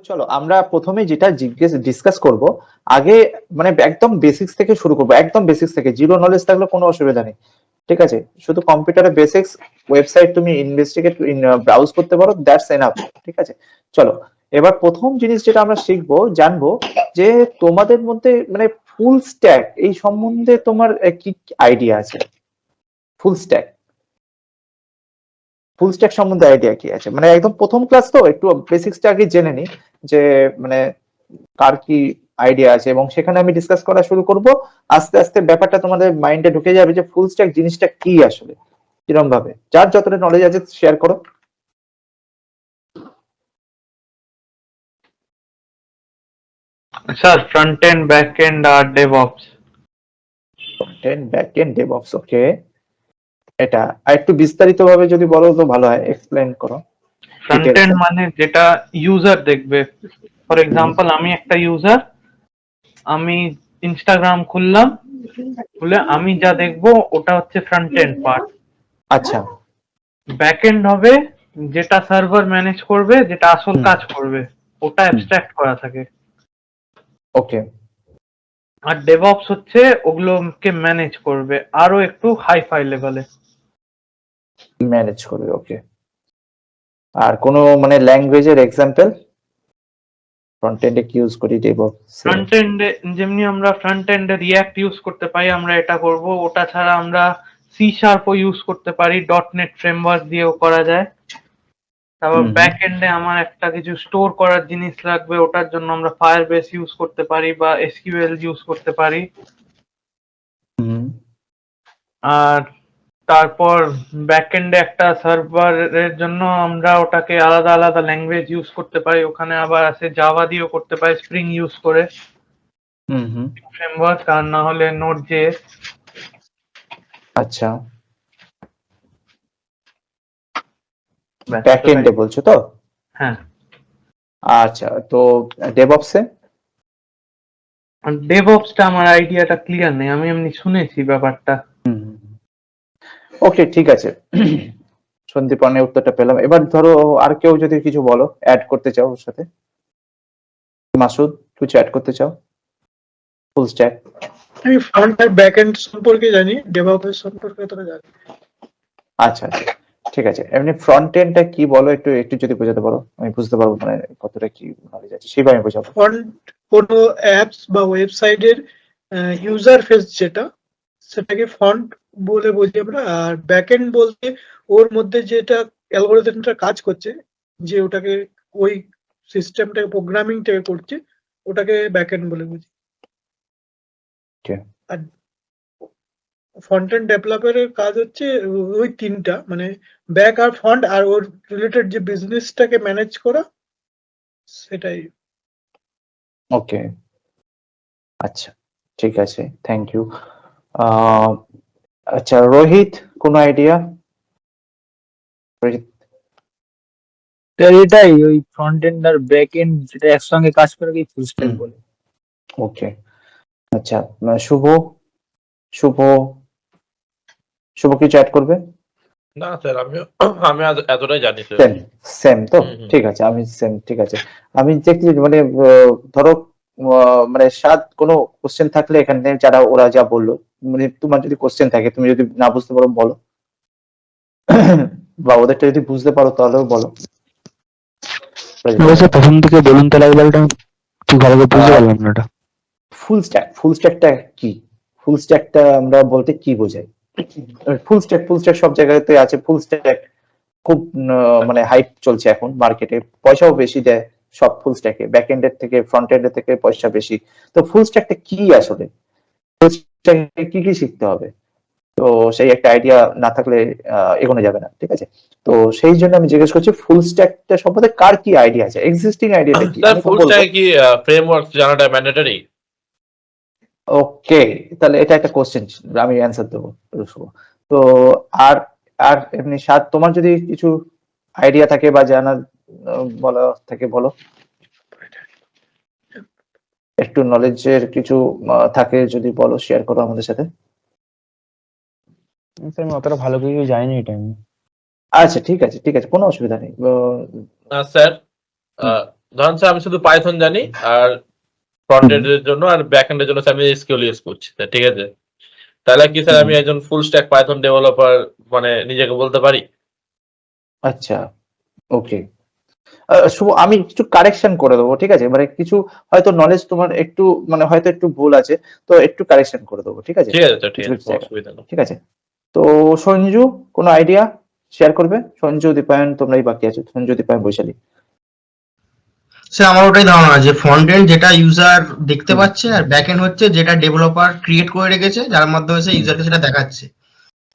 চলো আমরা প্রথমে যেটা ডিসকাস করব আগে, মানে একদম বেসিক্স থেকে শুরু করব, একদম বেসিক্স থেকে, জিরো নলেজ থাকলে কোনো অসুবিধা নেই। ঠিক আছে, শুধু কম্পিউটারের বেসিক্স, ওয়েবসাইট তুমি ইনভেস্টিগেট ব্রাউজ করতে পারো, দ্যাটস এনাফ। ঠিক আছে, চলো এবার প্রথম জিনিস যেটা আমরা শিখবো, জানবো যে তোমাদের মধ্যে মানে ফুল স্ট্যাক এই সম্বন্ধে তোমার কি আইডিয়া আছে? ফুল স্ট্যাক, ফুল স্ট্যাক সম্বন্ধে আইডিয়া কি আছে? মানে একদম প্রথম ক্লাস তো, একটু বেসিক্সটা আগে জেনে নি যে মানে কার কি আইডিয়া আছে, এবং সেখানে আমি ডিসকাস করা শুরু করব। আস্তে আস্তে ব্যাপারটা তোমাদের মাইন্ডে ঢুকে যাবে যে ফুল স্ট্যাক জিনিসটা কি আসলে, কিরকম ভাবে। যার যতটা নলেজ আছে শেয়ার করো। Sir front end back end আর DevOps. Front end back end DevOps, okay. এটা আর একটু বিস্তারিত ভাবে যদি বলো তো ভালো হয়, এক্সপ্লেইন করো ফ্রন্ট এন্ড ডিটেইলসে। মানে যেটা ইউজার দেখবে। ফর এক্সাম্পল আমি একটা ইউজার, আমি ইনস্টাগ্রাম খুললাম, খুলে আমি যা দেখবো ওটা হচ্ছে ফ্রন্ট এন্ড পার্ট। আচ্ছা। ব্যাক এন্ড হবে যেটা সার্ভার ম্যানেজ করবে, যেটা আসল হুম। কাজ করবে, ওটা অ্যাবস্ট্রাক্ট করা থাকে। ওকে। আর ডেভঅপস হচ্ছে ওগুলোকে ম্যানেজ করবে আরো একটু হাই ফাই লেভেলে। ম্যানেজ করবে, ওকে। আর কোনো মানে ল্যাঙ্গুয়েজের এক্সাম্পল ফ্রন্ট এন্ডে কি ইউজ করি ডেভঅপস? ফ্রন্ট এন্ডে যেমনি আমরা ফ্রন্ট এন্ডে রিয়াক্ট ইউজ করতে পারি, আমরা এটা করব। ওটা ছাড়া আমরা সি শার্পও ইউজ করতে পারি, ডট নেট ফ্রেমওয়ার্ক দিয়েও করা যায়। তারপর ব্যাক এন্ডে আমার একটা কিছু স্টোর করার জিনিস লাগবে, ওটার জন্য আমরা ফায়ারবেস ইউজ করতে পারি বা এসকিউএল ইউজ করতে পারি। আর তারপর ব্যাক এন্ডে একটা সার্ভারের জন্য আমরা ওটাকে আলাদা আলাদা ল্যাঙ্গুয়েজ ইউজ করতে পারি, ওখানে আবার আছে জাভা দিয়েও করতে পারি, স্প্রিং ইউজ করে ফ্রেমওয়ার্ক, আর না হলে নোড জেএস। আচ্ছা, ব্যাক এন্ডে বলছো তো? হ্যাঁ। আচ্ছা, তো ডেভঅপসে? ডেভঅপসটা আমার আইডিয়াটা ক্লিয়ার নেই, আমি এমনি শুনেছি ব্যাপারটা। ওকে, ঠিক আছে। সন্দীপনের উত্তরটা পেলাম। এবার ধরো আর কেউ যদি কিছু বলো, অ্যাড করতে চাও ওর সাথে। মাসুদ, কিছু অ্যাড করতে চাও? Full stack. আমি ফ্রন্ট আর ব্যাক এন্ড সম্পর্কে জানি, ডেভঅপস সম্পর্কে তোরা জানি। আচ্ছা আচ্ছা, ঠিক আছে। এমনি ফ্রন্ট এন্ডটা কি বলো, একটু একটু যদি বোঝাতে পারো, আমি বুঝতে পারবো মানে কতটা কি নলেজ আছে, সেভাবে আমি বোঝাবো। ফ্রন্ট কোনো অ্যাপস বা ওয়েবসাইটের ইউজার ফেস যেটা, সেটাকে ফ্রন্ট বলে বুঝি আমরা। আর ব্যাক এন্ড বলতে ওর মধ্যে যেটা অ্যালগরিদমটা কাজ করছে, যে ওটাকে ওই সিস্টেমটাকে প্রোগ্রামিংটাকে করছে, ওটাকে ব্যাক এন্ড বলে বুঝি। আর ফ্রন্ট এন্ড ডেভেলপারের কাজ হচ্ছে ওই তিনটা, মানে ব্যাক আর ফ্রন্ট আর ওর রিলেটেড যে বিজনেসটাকে ম্যানেজ করা, সেটাই। ওকে, আচ্ছা, ঠিক আছে, থ্যাংক ইউ। আচ্ছা, রোহিত, কোনো আইডিয়া? রোহিত? এটাই ওই ফ্রন্ট এন্ড আর ব্যাক এন্ড যেটা একসঙ্গে কাজ করে কি ফুল স্ট্যাক বলে। ওকে, আচ্ছা। শুভ, শুভ, শুভ কিছু অ্যাড করবে? না স্যার, আমি এতটাই জানি স্যার। সেম, সেম তো? ঠিক আছে, আমি সেম, ঠিক আছে। আমি দেখছি মানে ধরো মানে কোনো কোশ্চেন থাকলে এখানে যারা ওরা যা বললো, মানে তোমার যদি কোশ্চেন থাকে, তুমি যদি না বুঝতে পারো বলো, বা ওদেরটা যদি বুঝতে পারো তাহলেও বলো। প্রথম থেকে বলুন তাহলে একবার, একটু ভালো করে বুঝতে পারলাম না এটা। ফুল স্ট্যাক, ফুল স্ট্যাকটা কি? ফুল স্ট্যাকটা আমরা বলতে কি বোঝাই? ফুল স্ট্যাক, ফুল স্ট্যাক সব জায়গাতে আছে। ফুল স্ট্যাক খুব মানে হাইপ চলছে এখন মার্কেটে, পয়সাও বেশি দেয় সব ফুল স্ট্যাকে, ব্যাক এন্ডের থেকে ফ্রন্ট এন্ডের থেকে পয়সা বেশি। তো ফুল স্ট্যাকটা কি আসলে? ফুল স্ট্যাকে কি কি শিখতে হবে? তো সেই একটা আইডিয়া না থাকলে এগোনো যাবে না, ঠিক আছে? তো সেই জন্য আমি জিজ্ঞেস করছি ফুল স্ট্যাকটা সম্বন্ধে কার কি আইডিয়া আছে, এক্সিস্টিং আইডিয়াটা কি? স্যার ফুল স্ট্যাক কি ফ্রেমওয়ার্ক জানাটা ম্যান্ডেটরি? ওকে, তাহলে এটা একটা কোশ্চেন, আমি অ্যান্সার দেবো। তো আর আর এমনি সাত, তোমার যদি কিছু আইডিয়া থাকে বা জানার বলা থাকে বলো, একটু নলেজের কিছু থাকে যদি বলো, শেয়ার করো আমাদের সাথে। আমি অতটা ভালো কিছু জানি না এটা আমি। আচ্ছা, ঠিক আছে, ঠিক আছে, কোনো অসুবিধা নেই। স্যার ধরেন স্যার আমি শুধু পাইথন জানি আর ফ্রন্ট এন্ডের জন্য আর ব্যাক এন্ডের জন্য স্যার আমি এসকিউএল ইউজ করছি, ঠিক আছে? তাহলে কি স্যার আমি একজন ফুল স্ট্যাক পাইথন ডেভেলপার মানে নিজেকে বলতে পারি? আচ্ছা, ওকে। শুভ, আমি একটু কারেকশন করে দেবো, ঠিক আছে? মানে কিছু হয়তো নলেজ তোমার একটু মানে হয়তো একটু ভুল আছে, তো একটু কারেকশন করে দেবো, ঠিক আছে? ঠিক আছে স্যার, ঠিক কিছু আছে, কিছু কোনো জায়গা, অসুবিধা নেই। ঠিক আছে? তো সঞ্জু, কোনো আইডিয়া শেয়ার করবে? সঞ্জু, দীপায়ন, তোমরাই বাকি আছো। সঞ্জু, দীপায়ন, বৈশালী। স্যার আমার ওটাই ধারণা যে ফ্রন্ট এন্ড যেটা ইউজার দেখতে হুম। পাচ্ছে আর ব্যাক এন্ড হচ্ছে যেটা ডেভেলপার ক্রিয়েট করে রেখেছে যার মাধ্যমে সে ইউজারকে সেটা দেখাচ্ছে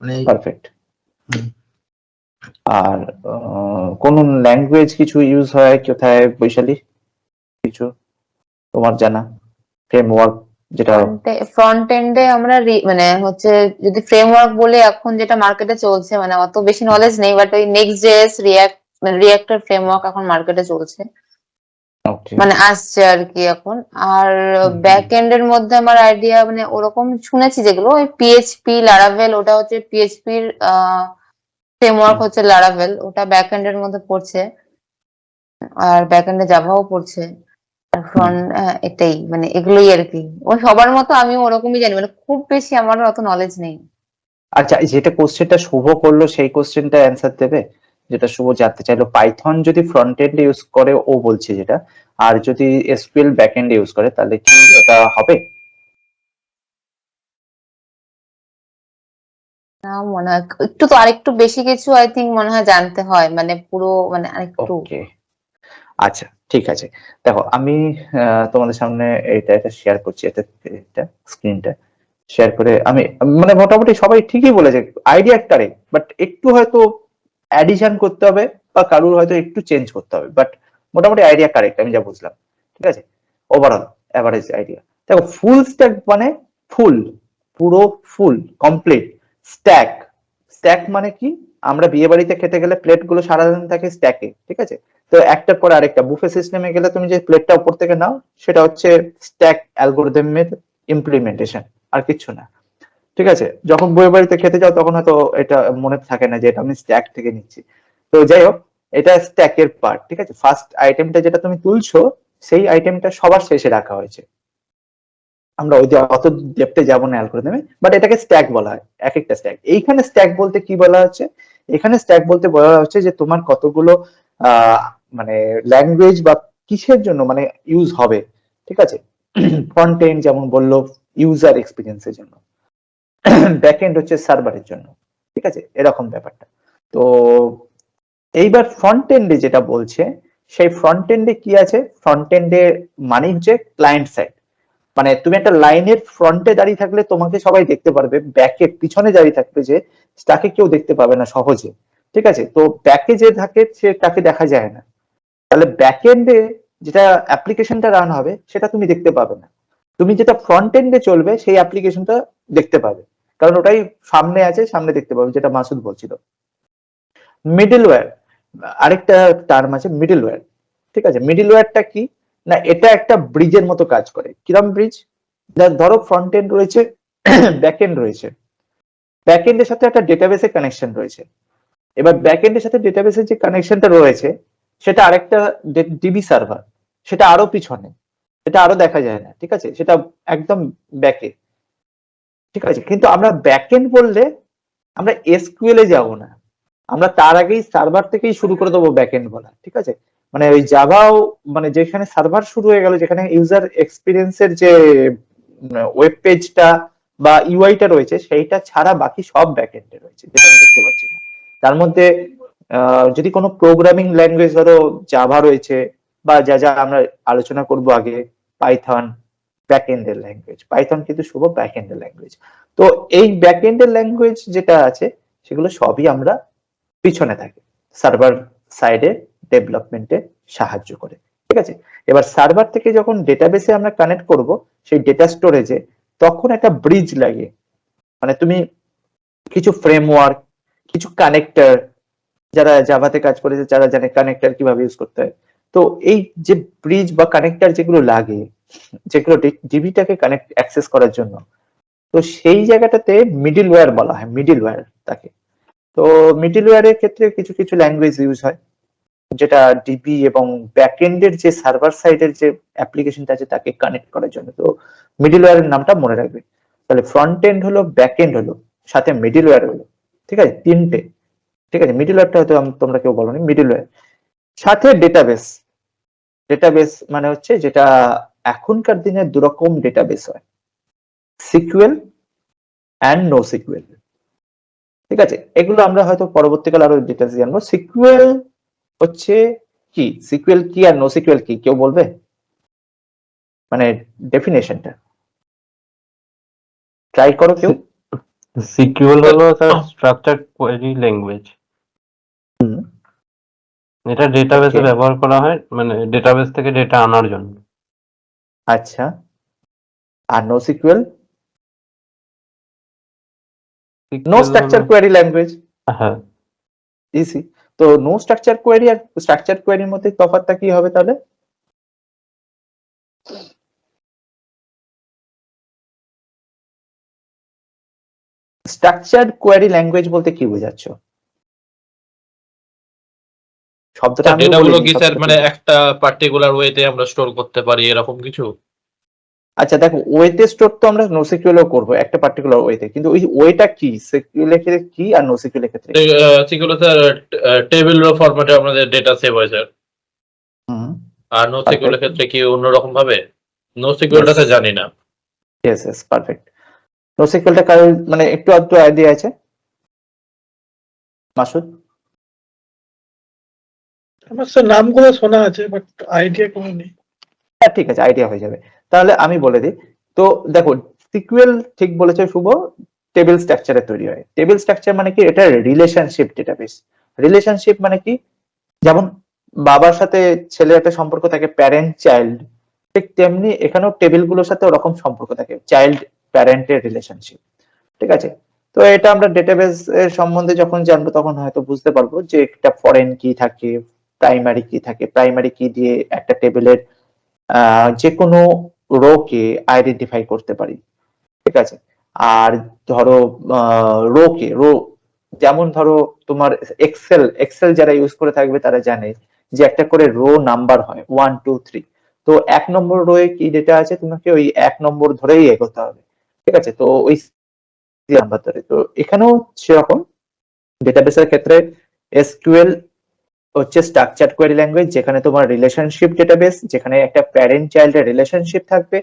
মানে পারফেক্ট। হুম। আর কোন ল্যাঙ্গুয়েজ কিছু ইউজ হয় কোথায়, বৈশালী? কিছু তোমার জানা ফ্রেমওয়ার্ক যেটা? ফ্রন্ট এন্ডে আমরা মানে হচ্ছে যদি ফ্রেমওয়ার্ক বলে এখন যেটা মার্কেটে চলছে, মানে অত বেশি নলেজ নেই, বাট ওই নেক্সট জেএস, রিয়াক্টের ফ্রেমওয়ার্ক এখন মার্কেটে চলছে, ওকে। মানে আসছে আর কি এখন। আর ব্যাক এন্ডের মধ্যে আমার আইডিয়া মানে ওরকম শুনেছি যেগুলো, ওই পিএইচপি, লারাভেল, ওটা হচ্ছে পিএইচপির ফ্রেমওয়ার্ক হচ্ছে লারাভেল, ওটা ব্যাক এন্ডের মধ্যে পড়ছে। আর ব্যাক এন্ডে জাভাও পড়ছে। আর ফ্রন্ট এটাই, মানে এগুলোই আর কি। ওই সবার মতো আমিও ওরকমই জানি, মানে খুব বেশি আমার অত নলেজ নেই। আচ্ছা, যেটা কোশ্চেনটা শুভ করলো সেই কোশ্চেনটা অ্যান্সার দেবে, যেটা শুভ জানতে চাইলো। পাইথন যদি ফ্রন্ট এন্ড ইউজ করে, ও বলছে যেটা, আর যদি এসকিউএল ব্যাক এন্ড ইউজ করে, তাহলে কি ওটা হবে? না মনে হয় একটু, তো আরেকটু বেশি কিছু আই থিঙ্ক মনে হয় জানতে হয়, মানে পুরো মানে আরেকটু। ওকে, আচ্ছা, ঠিক আছে। দেখো, আমি তোমাদের সামনে এটা শেয়ার করছি, এটা স্ক্রিনটা শেয়ার করে আমি মানে মোটামুটি সবাই ঠিকই বলেছে, আইডিয়া কারেক্ট, বাট একটু হয়তো অ্যাডিশন করতে হবে বা কারুর হয়তো একটু চেঞ্জ করতে হবে, বাট মোটামুটি আইডিয়া কারেক্ট আমি যা বুঝলাম, ঠিক আছে? Overall average idea. দেখো, ফুল স্ট্যাক মানে ফুল, পুরো ফুল কমপ্লিট স্ট্যাক। স্ট্যাক মানে কি? আমরা বিয়ে বাড়িতে খেতে গেলে প্লেট গুলো সারাদিন থাকে স্ট্যাকে, ঠিক আছে? তো একটার পর আরেকটা বুফে সিস্টেমে গেলে তুমি যে প্লেটটা উপর থেকে নাও, সেটা হচ্ছে স্ট্যাক অ্যালগোরিদমের ইমপ্লিমেন্টেশন, আর কিছু না, ঠিক আছে? যখন বই বাড়িতে খেতে যাও তখন হয়তো এটা মনে থাকে না যে এটা আমি স্ট্যাক থেকে নিচ্ছি। তো যাই হোক, এটা স্ট্যাকের পার্ট, ঠিক আছে? ফার্স্ট আইটেমটা যেটা তুমি তুলছো, সেই আইটেমটা সবার শেষে রাখা হয়েছে। আমরা ওই যে অত ডেপথে যাবো না অ্যালগরিদমে, বাট এটাকে স্ট্যাক বলা হয়, এক একটা স্ট্যাক। এইখানে স্ট্যাক বলতে কি বলা হচ্ছে? এখানে স্ট্যাক বলতে বলা হচ্ছে যে তোমার কতগুলো আহ মানে ল্যাঙ্গুয়েজ বা কিসের জন্য মানে ইউজ হবে, ঠিক আছে? ফ্রন্ট এন্ড যেমন বললো ইউজার এক্সপিরিয়েন্সের জন্য, ব্যাক এন্ড হচ্ছে সার্ভারের জন্য, ঠিক আছে? এরকম ব্যাপারটা। তো এইবার ফ্রন্ট এন্ডে যেটা বলছে, সেই ফ্রন্ট এন্ডে কি আছে? ফ্রন্ট এন্ডে মানে হচ্ছে ক্লায়েন্ট সাইড। মানে তুমি একটা লাইনের ফ্রন্টে দাঁড়িয়ে থাকলে তোমাকে সবাই দেখতে পারবে, ব্যাকে পিছনে দাঁড়িয়ে থাকবে যে তাকে কেউ দেখতে পাবে না সহজে, ঠিক আছে? তো ব্যাকে যে থাকে সে তাকে দেখা যায় না। তাহলে ব্যাক এন্ডে যেটা অ্যাপ্লিকেশনটা রান হবে সেটা তুমি দেখতে পাবে না। তুমি যেটা ফ্রন্ট এন্ডে চলবে সেই অ্যাপ্লিকেশনটা দেখতে পাবে, কারণ ওটাই সামনে আছে, সামনে দেখতে পাবে, যেটা মাসুদ বলছিল। মিডলওয়্যার, আরেকটা টার্ম আছে মিডলওয়্যার, ঠিক আছে? মিডলওয়্যারটা কি না, এটা একটা ব্রিজের মতো কাজ করে। কিরম ব্রিজ? ধরো ফ্রন্ট এন্ড রয়েছে, ব্যাক এন্ড রয়েছে, ব্যাক এন্ডের সাথে একটা ডেটাবেসের কানেকশন রয়েছে। এবার ব্যাক এন্ডের সাথে ডেটাবেসের যে কানেকশনটা রয়েছে সেটা আরেকটা ডিবি সার্ভার, সেটা আরো পিছনে, সেটা আরো দেখা যায় না, ঠিক আছে? সেটা একদম ব্যাকে, ঠিক আছে? কিন্তু আমরা ব্যাক এন্ড বললে আমরা এসকিউএল এ যাব না, আমরা তার আগেই সার্ভার থেকেই শুরু করে দেবো ব্যাক এন্ড বলা, ঠিক আছে? মানে ওই জাভাও মানে যেখানে সার্ভার শুরু হয়ে গেল, যেখানে ইউজার এক্সপিরিয়েন্সের যে ওয়েব পেজটা বা ইউআইটা রয়েছে, সেইটা ছাড়া বাকি সব ব্যাক এন্ডে রয়েছে, যেটা আমি দেখতে পাচ্ছি না। তার মধ্যে যদি কোনো প্রোগ্রামিং ল্যাঙ্গুয়েজ, ধরো জাভা রয়েছে, বা যা যা আমরা আলোচনা করব আগে, পাইথন ব্যাক এন্ডের ল্যাঙ্গুয়েজ, পাইথন কিন্তু শুভ ব্যাক এন্ডের ল্যাঙ্গুয়েজ। তো এই ব্যাক এন্ডের ল্যাঙ্গুয়েজ যেটা আছে সেগুলো সবই আমরা পিছনে থাকে, সার্ভার সাইডে ডেভেলপমেন্টে সাহায্য করে, ঠিক আছে? এবার সার্ভার থেকে যখন ডেটাবেসে আমরা কানেক্ট করব সেই ডেটা স্টোরেজে, তখন একটা ব্রিজ লাগে। মানে তুমি কিছু ফ্রেমওয়ার্ক, কিছু কানেক্টর, যারা জাভাতে কাজ করেছে যারা জানে কানেক্টর কিভাবে ইউজ করতে হয়, তো এই যে ব্রিজ বা কানেক্টর যেগুলো লাগে, যেগুলো ডিবিটাকে কানেক্ট অ্যাক্সেস করার জন্য, তো সেই জায়গাটাতে মিডলওয়্যার বলা হয়, মিডলওয়্যার তাকে। তো মিডলওয়্যারের ক্ষেত্রে কিছু কিছু ল্যাঙ্গুয়েজ ইউজ হয়, যেটা ডিবি এবং ব্যাকএন্ডের যে সার্ভার সাইডের যে অ্যাপ্লিকেশনটা আছে তাকে কানেক্ট করার জন্য। তো মিডলওয়্যারের নামটা মনে রাখবে। তাহলে ফ্রন্ট এন্ড হলো, ব্যাক এন্ড হলো, সাথে মিডলওয়্যার হলো, ঠিক আছে, তিনটে। ঠিক আছে, মিডলওয়্যারটা হয়তো তোমরা কেউ বলোনি, মিডলওয়্যার সাথে ডেটাবেস। ডেটাবেস মানে হচ্ছে যেটা এখনকার দিনে দুরকম ডেটাবেস হয়, সিকিউএল অ্যান্ড নো সিকিউএল। ঠিক আছে, এগুলো আমরা হয়তো পরবর্তীকালে আরো ডিটেলস জানবো। সিকিউএল হচ্ছে কি, সিকিউএল কি আর নো সিকিউএল কি, কেউ বলবে? মানে ডেফিনেশনটা ট্রাই করো কেউ। সিকিউএল হলো স্যার স্ট্রাকচার্ড কোয়েরি ল্যাঙ্গুয়েজ। এটা ডেটাবেসে Okay. ব্যবহার করা হয়, মানে ডেটাবেস থেকে ডেটা আনার জন্য। আচ্ছা, আর no SQL? No SQL structure হলো- কোয়েরি ল্যাঙ্গুয়েজ, হ্যাঁ, ইজি। তো নো স্ট্রাকচার কোয়েরি আর স্ট্রাকচার কোয়েরির মধ্যে তফাৎটা কি হবে তাহলে? স্ট্রাকচার কোয়েরি ল্যাঙ্গুয়েজ বলতে কি বোঝাচ্ছ? শব্দটা আমি ডেটাগুলো বলিনি, কি স্যার শব্দটা মানে তুমি- একটা পার্টিকুলার ওয়েতে আমরা স্টোর করতে পারি এরকম কিছু? আচ্ছা দেখো, ওয়েতে স্টোর তো আমরা নো সিকিউএলও করবো একটা পার্টিকুলার ওয়েতে, কিন্তু ওই ওয়েটা কি, সিকিউএল এর ক্ষেত্রে কি আর নো সিকিউএল এর ক্ষেত্রে কি? সিকিউর স্যার টেবিল ফরম্যাটে আমাদের ডেটা সেভ হয় স্যার। হুম, আর নো সিকিউরের ক্ষেত্রে কি অন্যরকম ভাবে? নো সিকিউরটা স্যার জানি না। Yes yes, perfect. নো সিকিউএলটা কারণ মানে একটু আধটু আইডিয়া আছে মাসুদ? আমার স্যার নামগুলো শোনা আছে বাট আইডিয়া কোনো নেই। হ্যাঁ ঠিক আছে, আইডিয়া হয়ে যাবে। তাহলে আমি বলে দিই। তো দেখো, সিকিউএল ঠিক বলেছে শুভ, টেবিল স্ট্রাকচারে তৈরি হয়। টেবিল স্ট্রাকচার মানে কি, এটা রিলেশনশিপ ডেটাবেস। রিলেশনশিপ মানে কি, যেমন বাবার সাথে ছেলের একটা সম্পর্ক থাকে, প্যারেন্ট চাইল্ড, ঠিক তেমনি এখানেও টেবিলগুলোর সাথে ওরকম সম্পর্ক থাকে, চাইল্ড প্যারেন্টের রিলেশনশিপ। ঠিক আছে, তো এটা আমরা ডেটাবেস এর সম্বন্ধে যখন জানবো তখন হয়তো বুঝতে পারবো যে একটা ফরেন কি থাকে, প্রাইমারি কি থাকে। প্রাইমারি কি দিয়ে একটা টেবিলের যে কোনো রো কে আইডেন্টিফাই করতে পারি। ঠিক আছে, আর ধরো রো যেমন ধরো তোমার এক্সেল যারা ইউজ করে থাকবে তারা জানে যে একটা করে রো নাম্বার হয় 1 2 3। তো 1 নম্বর রোয়ে কি ডেটা আছে, তোমাকে ওই 1 নম্বর ধরেই এগোতে হবে। ঠিক আছে, তো ওই নাম্বার ধরে। তো এখানেও সেরকম ডেটাবেসের ক্ষেত্রে এসকিউএল হচ্ছে স্ট্রাকচার্ড কোয়েরি ল্যাঙ্গুয়েজ, যেখানে তোমার রিলেশনশিপ ডেটাবেস, যেখানে একটা প্যারেন্ট চাইল্ডের রিলেশনশিপ থাকবে।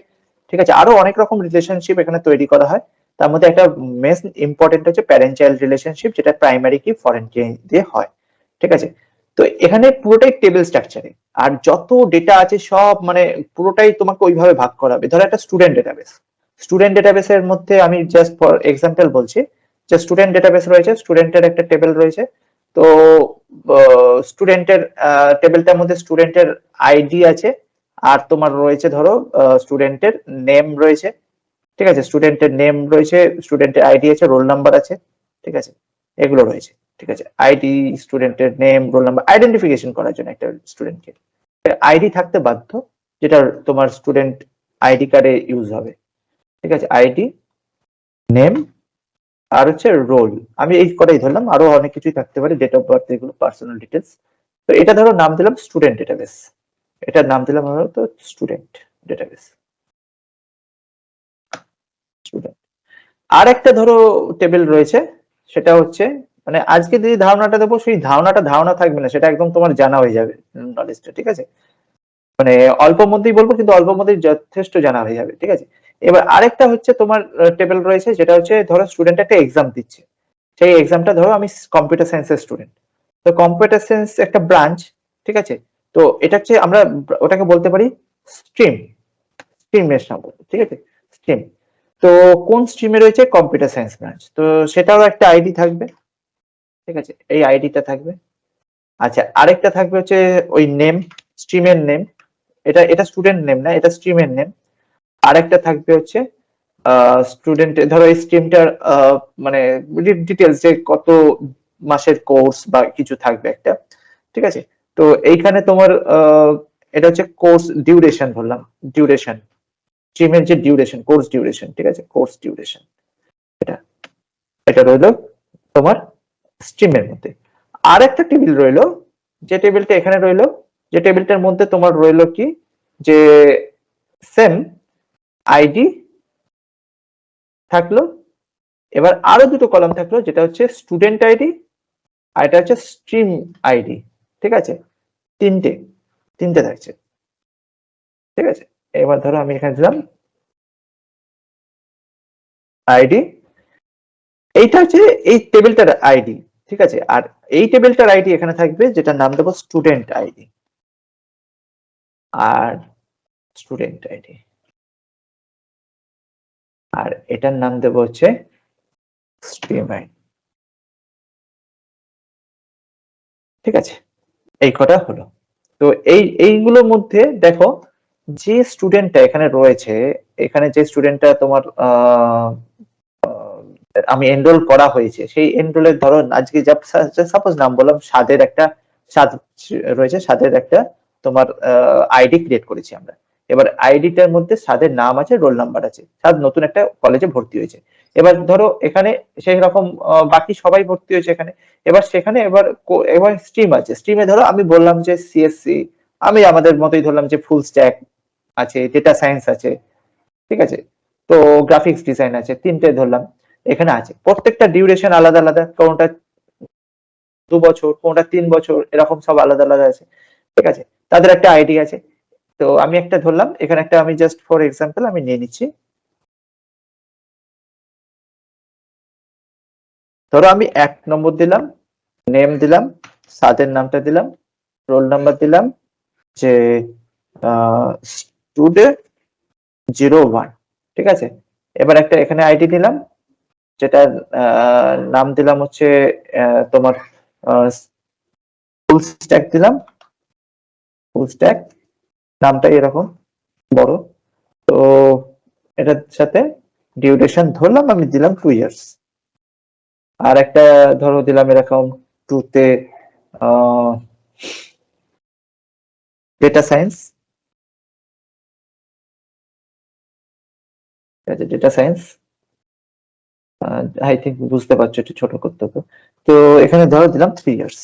ঠিক আছে, আরো অনেক রকম রিলেশনশিপ এখানে তৈরি করা হয়। তার মধ্যে একটা মেন ইম্পর্টেন্ট হচ্ছে প্যারেন্ট চাইল্ড রিলেশনশিপ, যেটা প্রাইমারি কি ফরেন কি দিয়ে হয়। ঠিক আছে, তো এখানে পুরোটাই টেবিল স্ট্রাকচারে, আর যত ডেটা আছে সব মানে পুরোটাই তোমাকে ওইভাবে ভাগ করা হবে। ধরো একটা স্টুডেন্ট ডেটাবেস, স্টুডেন্ট ডেটাবেসের মধ্যে আমি জাস্ট ফর এক্সাম্পল বলছি যে স্টুডেন্ট ডেটাবেস রয়েছে, স্টুডেন্টের একটা টেবিল রয়েছে। তো স্টুডেন্টের টেবিলটার মধ্যে স্টুডেন্টের আইডি আছে, আর তোমার রয়েছে ধরো স্টুডেন্টের নেম রয়েছে। ঠিক আছে, স্টুডেন্টের নেম রয়েছে, স্টুডেন্টের আইডি আছে, রোল নাম্বার আছে। ঠিক আছে, এগুলো রয়েছে। ঠিক আছে, আইডি, স্টুডেন্টের নেম, রোল নাম্বার, আইডেন্টিফিকেশন করার জন্য একটা স্টুডেন্টকে আইডি থাকতে বাধ্য, যেটা তোমার স্টুডেন্ট আইডি কার্ডে ইউজ হবে। ঠিক আছে, আইডি, নেম, আর হচ্ছে রোল। আমি এই কটাই ধরলাম, আরো অনেক কিছুই থাকতে পারে, ডেট অফ বার্থ, এগুলো পার্সোনাল ডিটেলস। তো এটা ধরো নাম দিলাম স্টুডেন্ট ডেটাবেস, এটার নাম দিলাম হলো তো স্টুডেন্ট ডেটাবেস, স্টুডেন্ট। আর একটা ধরো টেবিল রয়েছে, সেটা হচ্ছে মানে আজকে যে ধারণাটা দেবো সেই ধারণা থাকবে না, সেটা একদম তোমার জানা হয়ে যাবে নলেজটা। ঠিক আছে, মানে অল্প মধ্যেই বলবো, কিন্তু অল্প মধ্যেই যথেষ্ট জানা হয়ে যাবে। ঠিক আছে, এবার আরেকটা হচ্ছে তোমার টেবিল রয়েছে, যেটা হচ্ছে ধরো স্টুডেন্ট একটা এক্সাম দিচ্ছে, সেই এক্সামটা ধরো আমি কম্পিউটার সায়েন্সের স্টুডেন্ট। তো কম্পিউটার সায়েন্স একটা ব্রাঞ্চ। ঠিক আছে, তো এটা হচ্ছে আমরা ওটাকে বলতে পারি স্ট্রিমের সম্পর্ক। ঠিক আছে, স্ট্রিম। তো কোন স্ট্রিমে রয়েছে, কম্পিউটার সায়েন্স ব্রাঞ্চ, তো সেটাও একটা আইডি থাকবে। ঠিক আছে, এই আইডিটা থাকবে। আচ্ছা, আরেকটা থাকবে হচ্ছে ওই নেম, স্ট্রিমের নেম। এটা স্টুডেন্ট নেম না, এটা স্ট্রিমের নেম। আরেকটা থাকবে হচ্ছে স্টুডেন্ট, ধরো এই স্ট্রিমটার মানে ডিটেলস, যে কত মাসের কোর্স বা কিছু থাকবে একটা। ঠিক আছে, তো এইখানে তোমার এটা হচ্ছে কোর্স ডিউরেশন বললাম, ডিউরেশন, স্ট্রিমের যে ডিউরেশন, কোর্স ডিউরেশন। ঠিক আছে, কোর্স ডিউরেশন, এটা রইলো তোমার স্ট্রিমের মধ্যে। আর একটা টেবিল রইলো যে টেবিলটা এখানে রইলো, যে টেবিলটার মধ্যে তোমার রইলো কি, যে সেম আইডি থাকলো, এবার আরো দুটো কলাম থাকলো, যেটা হচ্ছে স্টুডেন্ট আইডি আর এটা হচ্ছে স্ট্রিম আইডি। ঠিক আছে, তিনটে থাকছে। ঠিক আছে, এবার ধরো আমি এখানে দিলাম আইডি, এইটা হচ্ছে এই টেবিলটার আইডি। ঠিক আছে, আর এই টেবিলটার আইডি এখানে থাকবে, যেটা নাম দেবো স্টুডেন্ট আইডি আর স্টুডেন্ট আইডি, আর এটার নাম দেবো হচ্ছে স্ট্রিম আইডি। ঠিক আছে, এই কটা হলো। তো এইগুলোর মধ্যে দেখো, যে স্টুডেন্টটা এখানে রয়েছে, এখানে যে স্টুডেন্টটা তোমার আমি এনরোল করা হয়েছে, সেই এনরোলের ধরো আজকে সাপোজ নাম বললাম সাদের রয়েছে, সাদের একটা তোমার আইডি ক্রিয়েট করেছি আমরা। এবার আইডিটার মধ্যে সাদের নাম আছে, রোল নাম্বার আছে, সাদ নতুন একটা কলেজে ভর্তি হয়েছে। এবার ধরো এখানে সেই রকম বাকি সবাই ভর্তি হয়েছে এখানে। এবার সেখানে এবার স্ট্রিম আছে, স্ট্রিমে ধরো আমি বললাম যে সিএসসি, আমি আমাদের মতোই ধরলাম যে ফুল স্ট্যাক আছে, ডেটা সায়েন্স আছে। ঠিক আছে, তো গ্রাফিক্স ডিজাইন আছে, তিনটে ধরলাম এখানে আছে। প্রত্যেকটা ডিউরেশন আলাদা আলাদা, কোনটা 2 বছর, কোনটা 3 বছর, এরকম সব আলাদা আলাদা আছে। ঠিক আছে, তাদের একটা আইডি আছে। তো আমি একটা ধরলাম এখানে, একটা আমি জাস্ট ফর এক্সাম্পল আমি নিয়ে নিচ্ছি। ধরো আমি 1 নম্বর দিলাম, নেম দিলাম, সাদের নামটা দিলাম, রোল নাম্বার দিলাম যে স্টুডেন্ট 01। ঠিক আছে, এবার একটা এখানে আইডি দিলাম, যেটা নাম দিলাম হচ্ছে তোমার ফুল স্ট্যাক দিলাম, ফুল স্ট্যাক নামটাই এরকম বড়। তো এটার সাথে ডিউরেশন ধরলাম আমি দিলাম 2 ইয়ার্স। আর একটা ধরো দিলাম এরকম 2 তে data science. Data science I think বুঝতে পারছো, একটু ছোট করতে হবে। তো এখানে ধরো দিলাম 3 ইয়ার্স।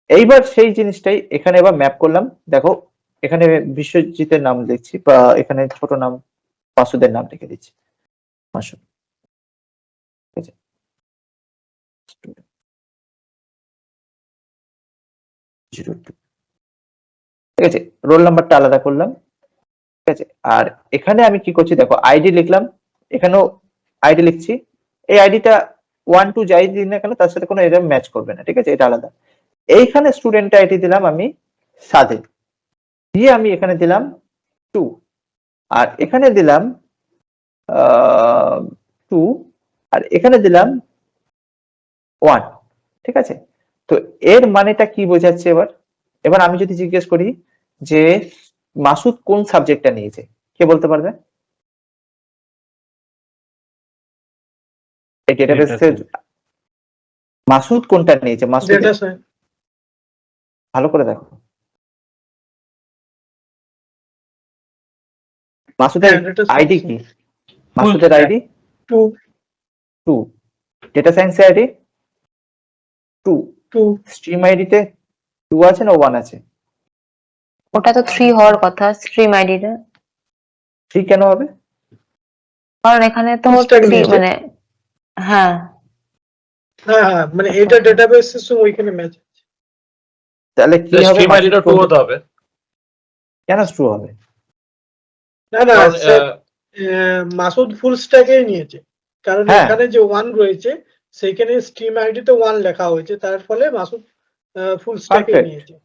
এইবার সেই জিনিসটাই এখানে এবার ম্যাপ করলাম। দেখো এখানে বিশ্বজিতের নাম লিখছি, বা এখানে ছোট নাম মাসুদের নাম লিখে দিচ্ছি, মাসুদ। ঠিক আছে, ঠিক আছে, রোল নাম্বারটা আলাদা করলাম। ঠিক আছে, আর এখানে আমি কি করছি দেখো, আইডি লিখলাম, এখানেও আইডি লিখছি। এই আইডিটা 1 2 যাই দিই না কেন, তার সাথে কোনো এরর ম্যাচ করবে না। ঠিক আছে, এটা আলাদা। এইখানে স্টুডেন্ট আইডি দিলাম আমি সাদে, দিয়ে আমি এখানে দিলাম 2, আর এখানে দিলাম 2, আর এখানে দিলাম 1। ঠিক আছে, তো এর মানেটা কি বোঝাচ্ছে এবার? এবার আমি যদি জিজ্ঞেস করি যে মাসুদ কোন সাবজেক্টটা নিয়েছে, কে বলতে পারবে? এই ডেটাবেসে মাসুদ কোনটা নিয়েছে? Masud data science. ভালো করে দেখো, মাসুদের আইডি কি? মাসুদের আইডি 2, ডেটা সায়েন্সের আইডি 2, স্ট্রিম আইডিতে 2 আছে না 1 আছে? ওটা তো 3 হওয়ার কথা, স্ট্রিম আইডিটা। 3 কেন হবে? কারণ এখানে তো Full stack 3 নিয়েছে। মানে হ্যাঁ, হ্যাঁ, মানে এটা ডেটাবেসের সঙ্গে ওইখানে ম্যাচ। তাহলে কি হবে? স্ট্রিম আইডিটা 2 হতে হবে। কেন ট্রু হবে? না কারণ, স্যার, মাসুদ ফুল স্ট্যাকেই নিয়েছে, কারণ হ্যাঁ। এখানে যে 1 রয়েছে সেইখানে স্ট্রিম আইডিতে 1 লেখা হয়েছে, তার ফলে মাসুদ ফুল স্ট্যাকেই Perfect. নিয়েছে।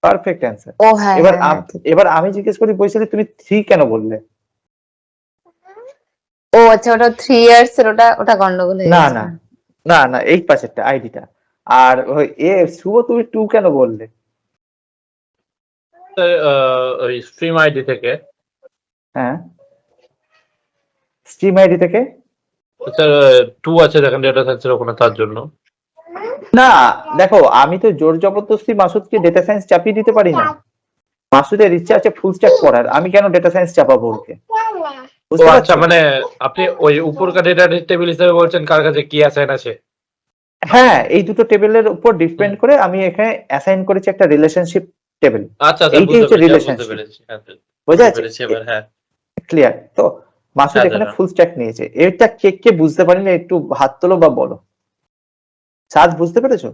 Perfect answer. ও হ্যাঁ এবার হ্যাঁ, হ্যাঁ, ঠিক। এবার আমি জিজ্ঞেস করি বৈশালী, তুমি 3 কেন বললে? ও আচ্ছা, ওটা 3 ইয়ার্স এর, ওটা গন্ডগোল হয়ে না গেছে। না না না, এই পাশেরটা আইডিটা। আর ওই শুভ তুমি 2 কেন বললে? ওই স্ট্রিম আইডি থেকে হ্যাঁ, স্ট্রিম আইডি থেকে 2 আছে দেখেন ডেটা সায়েন্সের ওখানে, তার জন্য। না। দেখো আমি তো জোর জবরদস্তি মাসুদকে ডেটা সায়েন্স চাপিয়ে দিতে পারি না। মাসুদের ইচ্ছা আছে ফুল স্ট্যাক পড়ার, আমি কেন ডেটা সায়েন্স চাপাবো ওকে? ও বুঝতে আচ্ছা, পারছো? মানে আপনি ওই উপরকার ডেটা টেবিল হিসেবে বলছেন কার কাছে কি অ্যাসাইন আছে? হ্যাঁ, এই দুটো টেবিলের উপর ডিপেন্ড করে আমি এখানে অ্যাসাইন করেছি একটা রিলেশনশিপ টেবিল। আচ্ছা আচ্ছা, এইটাই বুঝতে হচ্ছে পেরেছি, বুঝতে রিলেশনশিপ, পেরেছি, হ্যাঁ, বোঝা বুঝতে যাচ্ছে? পেরেছি এবার, হ্যাঁ। ক্লিয়ার তো? মাসুদ হ্যাঁ এখানে দাদা, ফুল স্ট্যাক নিয়েছে, এটা কে কে বুঝতে পারেনি একটু হাত তোলো বা বলো। সাদ বুঝতে পেরেছো?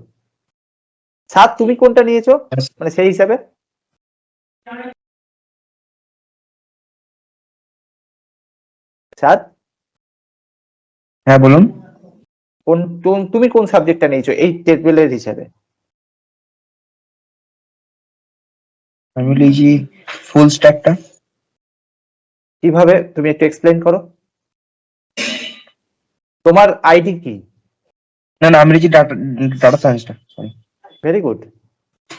সাদ তুমি কোনটা নিয়েছো মানে সেই হিসাবে? সাদ হ্যাঁ বলুন। তুমি কোন সাবজেক্টটা নিয়েছো এই টেবিলের হিসাবে? আমি লিখি ফুল স্ট্যাকটা। কিভাবে তুমি একটু এক্সপ্লেইন করো। তোমার আইডি কি? না না, আমি লিখি ডাটা ডাটা সায়েন্সটা, সরি। ভেরি গুড,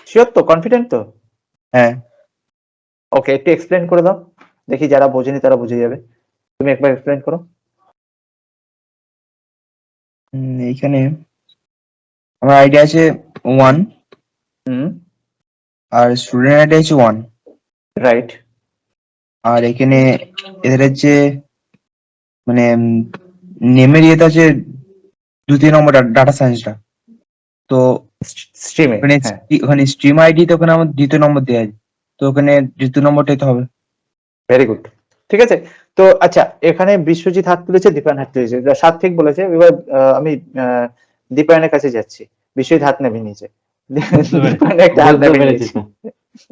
শিওর তো, কনফিডেন্ট তো? হ্যাঁ, ওকে, একটু এক্সপ্লেন করে দাও দেখি, যারা বোঝেনি তারা বুঝে যাবে। তুমি একবার এক্সপ্লেন করো। এইখানে আমার আইডি আছে 1 হুম, আর স্টুডেন্ট আইডি আছে 1। রাইট। আর এখানে এদের হচ্ছে মানে নেমের ইয়েতে আছে 2-3 নম্বর ডাটা সায়েন্সটা। তো স্ট্রিমে, ওখানে হ্যাঁ ওখানে স্ট্রিম আইডি তো ওখানে আমার 2 নম্বর দেওয়া আছে, তো ওখানে 2 নম্বরটাই তো হবে। ভেরি গুড, ঠিক আছে। তো আচ্ছা, এখানে বিশ্বজিৎ হাত তুলেছে, দীপায়ন হাত তুলেছে, সাত ঠিক বলেছে। এবার আমি দীপায়নের কাছে যাচ্ছি। বিশ্বজিৎ হাত নেমে নিয়েছে, দীপায়ন একটা হাত বুঝতে নেমে পেরেছি নিয়েছে। তো।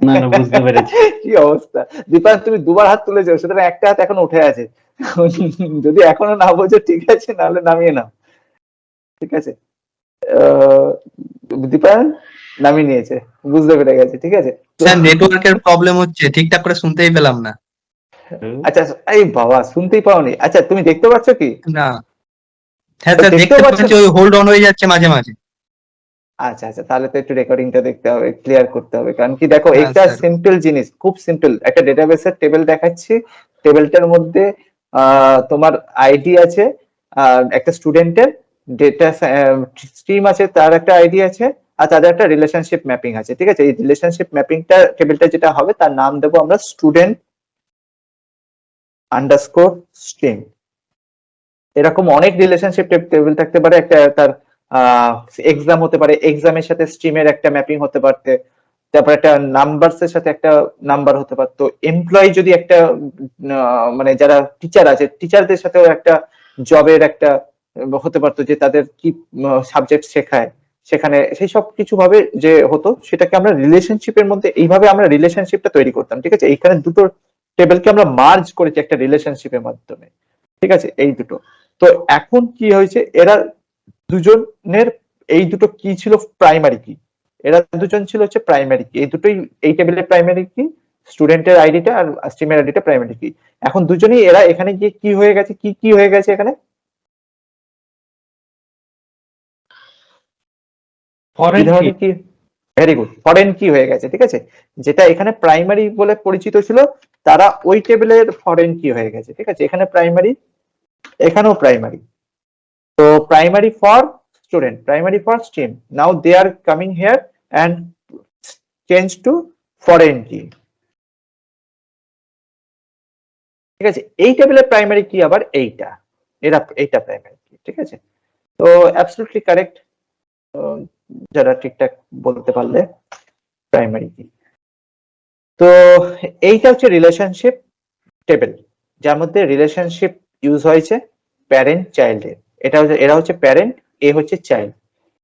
না না, বুঝতে পেরেছি। কি অবস্থা দীপায়ন, তুমি দুবার হাত তুলেছো, সুতরাং একটা হাত এখন উঠে আছে। যদি এখনো না বোঝো ঠিক আছে, নাহলে নামিয়ে নাও, ঠিক আছে। আহ, দীপায়ন নামিয়ে নিয়েছে, বুঝতে পেরে গেছে, ঠিক আছে। তো স্যার নেটওয়ার্কের প্রবলেম হচ্ছে, ঠিকঠাক করে শুনতেই পেলাম না। আচ্ছা, এই বাবা শুনতেই পাওনি? আচ্ছা, তুমি দেখতে পাচ্ছ কি? না হ্যাঁ স্যার, দেখতেও দেখতে পাচ্ছ পাচ্ছি, না? ওই হোল্ড অন হয়ে যাচ্ছে মাঝে মাঝে। আচ্ছা আচ্ছা, তাহলে তো একটু রেকর্ডিংটা দেখতে হবে, ক্লিয়ার করতে হবে। কারণ কি দেখো, হ্যাঁ একটা স্যার। সিম্পল জিনিস, খুব সিম্পল একটা ডেটাবেসের টেবিল দেখাচ্ছি। টেবিলটার মধ্যে তোমার আইডি আছে, একটা স্টুডেন্টের ডেটা স্ট্রিম আছে, তার একটা আইডি আছে, আর তাদের একটা রিলেশনশিপ ম্যাপিং আছে, ঠিক আছে। এই রিলেশনশিপ ম্যাপিংটা টেবিলটা যেটা হবে তার নাম দেবো আমরা স্টুডেন্ট আন্ডারস্কোর স্ট্রিম। এরকম অনেক রিলেশনশিপ টেবিল থাকতে পারে, একটা তার এক্সাম হতে পারে, এক্সামের সাথে স্ট্রিমের একটা ম্যাপিং হতে পারতে, তারপর একটা নাম্বারস এর সাথে একটা নাম্বার হতে পারতো, এমপ্লয়ি যদি একটা মানে যারা টিচার আছে টিচারদের সাথেও একটা জবের একটা হতে পারতো, যে তাদের কি সাবজেক্ট শেখায়, সেখানে সেই সব কিছু ভাবে যে হতো, সেটাকে আমরা রিলেশনশিপের মধ্যে এইভাবে আমরা রিলেশনশিপটা তৈরি করতাম, ঠিক আছে। এইখানে দুটো টেবিলকে আমরা মার্জ করেছি একটা রিলেশনশিপের মাধ্যমে, ঠিক আছে, এই দুটো। তো এখন কি হয়েছে, এরা দুজনের এই দুটো কি ছিল, প্রাইমারি কি, এরা দুজন ছিল হচ্ছে প্রাইমারি কি, এই দুটোই এই টেবিলের প্রাইমারি কি, স্টুডেন্টের আইডিটা আর স্ট্রিমের আইডিটা প্রাইমারি কি। এখন দুজনেই এরা এখানে গিয়ে কি হয়ে গেছে, কি কি হয়ে গেছে এখানে, ফরেন কি ধরনের কি, ভেরি গুড, ফরেন কি হয়ে গেছে, ঠিক আছে। যেটা এখানে প্রাইমারি বলে পরিচিত ছিল, তারা ওই টেবিলের ফরেন কি হয়ে গেছে, ঠিক আছে। এখানে প্রাইমারি, এখানেও প্রাইমারি। তো primary for student, primary for stream. Now they are coming here and change to foreign key. ঠিক আছে, এই টেবিলের প্রাইমারি কি আবার এইটা, এইটা প্রাইমারি কি, ঠিক আছে। তো অ্যাবসলিউটলি কারেক্ট, যারা ঠিকঠাক বলতে পারলে প্রাইমারি কি। তো এইটা হচ্ছে রিলেশনশিপ টেবিল, যার মধ্যে রিলেশনশিপ ইউজ হয়েছে প্যারেন্ট চাইল্ডের। এরা হচ্ছে প্যারেন্ট, এ হচ্ছে চাইল্ড,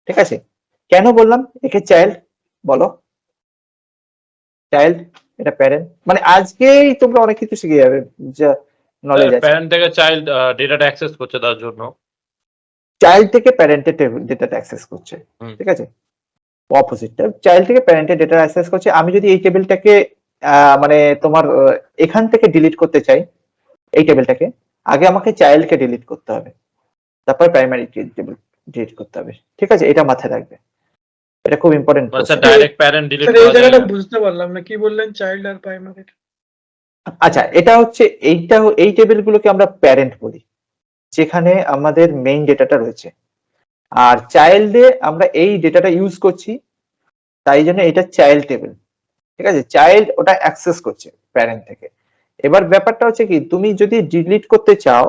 ঠিক আছে। কেন বললাম একে চাইল্ড, বলো। চাইল্ড, এটা প্যারেন্ট, মানে আজকেই তোমরা অনেক কিছু শিখে যাবে, যা নলেজ আছে। প্যারেন্ট থেকে চাইল্ড ডেটাটা অ্যাক্সেস করছে তার জন্য। চাইল্ড থেকে প্যারেন্টের ডেটাটা অ্যাক্সেস করছে, ঠিক আছে। অপোজিটটা, চাইল্ড থেকে প্যারেন্টের ডেটা অ্যাক্সেস করছে। আমি যদি এই টেবিলটাকে মানে তোমার এখান থেকে ডিলিট করতে চাই, এই টেবিলটাকে আগে আমাকে চাইল্ডকে ডিলিট করতে হবে, তারপর প্রাইমারি টেবিল ডিলিট করতে হবে, ঠিক আছে। এটা মাথায় রাখবে, এটা খুব ইম্পর্টেন্ট। আচ্ছা, ডাইরেক্ট প্যারেন্ট ডিলিট স্যার এই করা যায় জায়গাটা না? বুঝতে পারলাম না, কি বললেন চাইল্ড আর প্রাইমারি? আচ্ছা, এটা হচ্ছে এই টেবিলগুলোকে আমরা প্যারেন্ট বলি, যেখানে আমাদের মেইন ডেটাটা রয়েছে, আর চাইল্ডে আমরা এই ডেটাটা ইউজ করছি, তাই জন্য এটা চাইল্ড টেবিল, ঠিক আছে। চাইল্ড ওটা অ্যাক্সেস করছে প্যারেন্ট থেকে। এবার ব্যাপারটা হচ্ছে কি, তুমি যদি ডিলিট করতে চাও,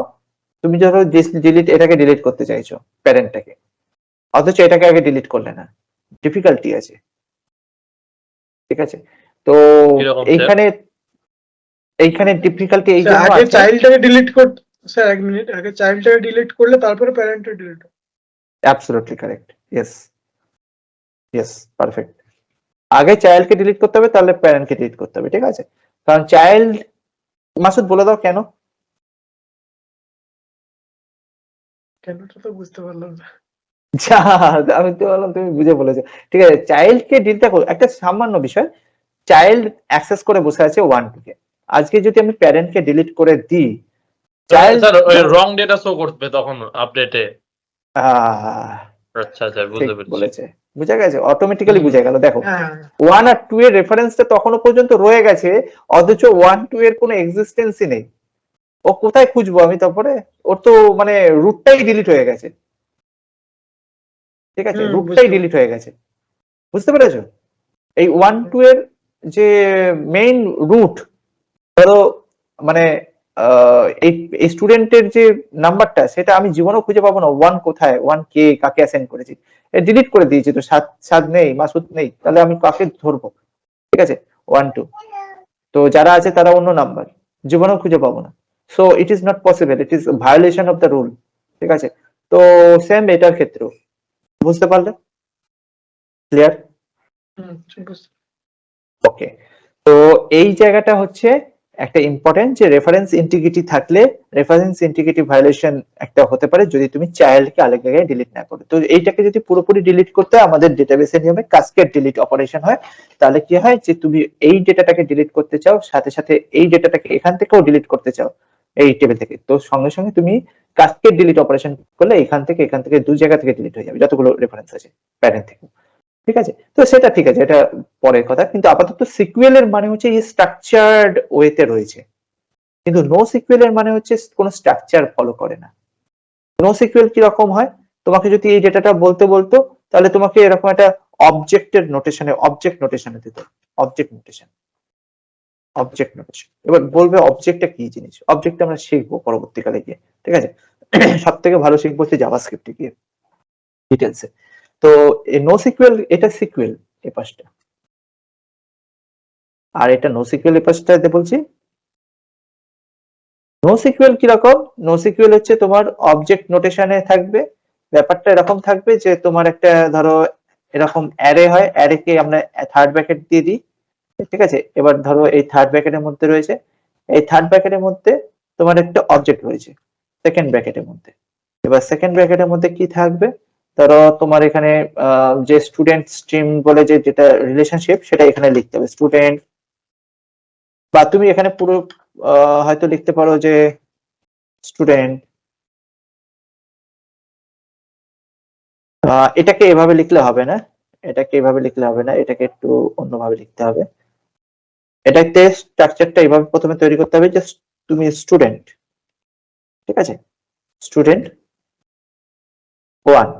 তুমি ধরো ডিলিট, এটাকে ডিলিট করতে চাইছো প্যারেন্টটাকে, অথচ এটাকে আগে ডিলিট করলে না, ডিফিকাল্টি আছে। ঠিক আছে, তো কিরকম এইখানে এইখানে ডিফিকাল্টি এই স্যার, জন্য আগে আছে, চাইল্ডটাকে ডিলিট করতে, স্যার এক মিনিট, আগে চাইল্ডটাকে ডিলিট করলে তারপরে প্যারেন্টটা ডিলিট হবে। Absolutely correct, yes yes, perfect. আগে চাইল্ডকে ডিলিট করতে হবে, তাহলে প্যারেন্টকে ডিলিট করতে হবে, ঠিক আছে? কারণ চাইল্ড, মাসুদ বলে দাও কেন? কেনটা তো বুঝতে পারলাম না। যা, আমি তো বললাম তুমি বুঝে বলেছো। ঠিক আছে, চাইল্ডকে ডিলিট দেখো, একটা সামান্য বিষয়, চাইল্ড অ্যাক্সেস করে বসে আছে 1-2 কে, আজকে যদি আমি প্যারেন্টকে ডিলিট করে দিই, চাইল্ড স্যার ওই রং ডেটা শো করবে তখন আপডেটে। আচ্ছা আচ্ছা, ঠিক বুঝতে পেরেছি। বলেছে, বুঝা গেছে, অটোমেটিক্যালি বুঝা গেল। দেখো হ্যাঁ 1 আর 2 এর রেফারেন্সটা তখনও পর্যন্ত রয়ে গেছে, অথচ 1-2 এর কোনো এক্সিস্টেন্সই নেই। ও কোথায় খুঁজবো আমি তারপরে? ওর তো মানে রুটটাই ডিলিট হয়ে গেছে। ঠিক আছে, রুটটাই ডিলিট হয়ে গেছে, বুঝতে পেরেছো? এই 1-2 এর যে মেইন রুট, ধরো মানে এই স্টুডেন্টের যে নাম্বারটা, সেটা আমি জীবনেও খুঁজে পাবো না। 1 কোথায়, 1 কে, কাকে অ্যাসাইন করেছি, ডিলিট করে দিয়েছি তো, সাদ নেই, মাসুদ নেই, তাহলে আমি কাকে ধরবো? ঠিক আছে, 1-2, তো যারা আছে তারা অন্য নাম্বার, জীবনেও খুঁজে পাবো না। So it is not possible, it is violation of the rule. ঠিক আছে, তো সেম এটার ক্ষেত্রেও, বুঝতে পারলে? ক্লিয়ার? ঠিক আছে। ওকে, তো এই জায়গাটা হচ্ছে একটা ইম্পর্টেন্ট, যে রেফারেন্স ইন্টিগ্রিটি থাকলে রেফারেন্স ইন্টিগ্রিটি ভায়োলেশন একটা হতে পারে যদি তুমি চাইল্ডকে আলাদা জায়গায় ডিলিট না করো। তো এইটাকে যদি পুরোপুরি ডিলিট করতে হয়, আমাদের ডেটাবেসের নিয়মে কাস্কেড ডিলিট অপারেশন হয়। তাহলে কি হয়, যে তুমি এই ডেটাটাকে ডিলিট করতে চাও, সাথে সাথে এই ডেটাটাকে এখান থেকেও ডিলিট করতে চাও এই টেবিল থেকে, তো সঙ্গে সঙ্গে তুমি কাস্কেড ডিলিট অপারেশন করলে এখান থেকে দু জায়গা থেকে ডিলিট হয়ে যাবে, যতগুলো রেফারেন্স আছে প্যারেন্ট থেকে। ঠিক আছে, তো সেটা ঠিক আছে, এটা পরের কথা। কিন্তু আপাতত সিকুয়েলের মানে হচ্ছে এই স্ট্রাকচার্ড ওয়েতে রয়েছে, কিন্তু নো সিকুয়েলের মানে হচ্ছে কোনো স্ট্রাকচার ফলো করে না। নো সিকুয়েল কি রকম হয়, তোমাকে যদি এই ডেটাটা বলতে বলতো, তাহলে তোমাকে এরকম একটা অবজেক্টের নোটেশনে, অবজেক্ট নোটেশনে দিত, অবজেক্ট নোটেশন, অবজেক্ট নোটেশন। এবার বলবে অবজেক্টটা কি জিনিস, অবজেক্ট আমরা শিখবো পরবর্তীকালে গিয়ে। ঠিক আছে, সব থেকে ভালো শিখবো হচ্ছে জাভাস্ক্রিপ্টে গিয়ে ডিটেলসে। তো নো সিকুয়েল, এটা সিকুয়েল এই পাশটা, আর এটা নো সিকুয়েল এই পাশটাতে বলছি। নো সিকুয়েল কিরকম, নো সিকুয়েল হচ্ছে তোমার অবজেক্ট নোটেশনে থাকবে, ব্যাপারটা এরকম থাকবে যে তোমার একটা ধরো এরকম অ্যারে হয়, অ্যারে কে আমরা থার্ড ব্র্যাকেট দিয়ে দিই। ঠিক আছে, এবার ধরো এই থার্ড ব্র্যাকেটের মধ্যে রয়েছে, এই থার্ড ব্র্যাকেটের মধ্যে তোমার একটা অবজেক্ট রয়েছে সেকেন্ড ব্র্যাকেটের মধ্যে। এবার সেকেন্ড ব্র্যাকেটের মধ্যে কি থাকবে, ধরো তোমার এখানে যে স্টুডেন্ট স্ট্রিম বলে যে যেটা রিলেশনশিপ, সেটা এখানে লিখতে হবে স্টুডেন্ট, বা তুমি এখানে পুরো হয়তো লিখতে পারো যে স্টুডেন্ট। এটাকে এভাবে লিখলে হবে না, এটাকে এভাবে লিখলে হবে না, এটাকে একটু অন্যভাবে লিখতে হবে। এটাতে স্ট্রাকচারটা এভাবে প্রথমে তৈরি করতে হবে যে তুমি স্টুডেন্ট, ঠিক আছে, স্টুডেন্ট 1,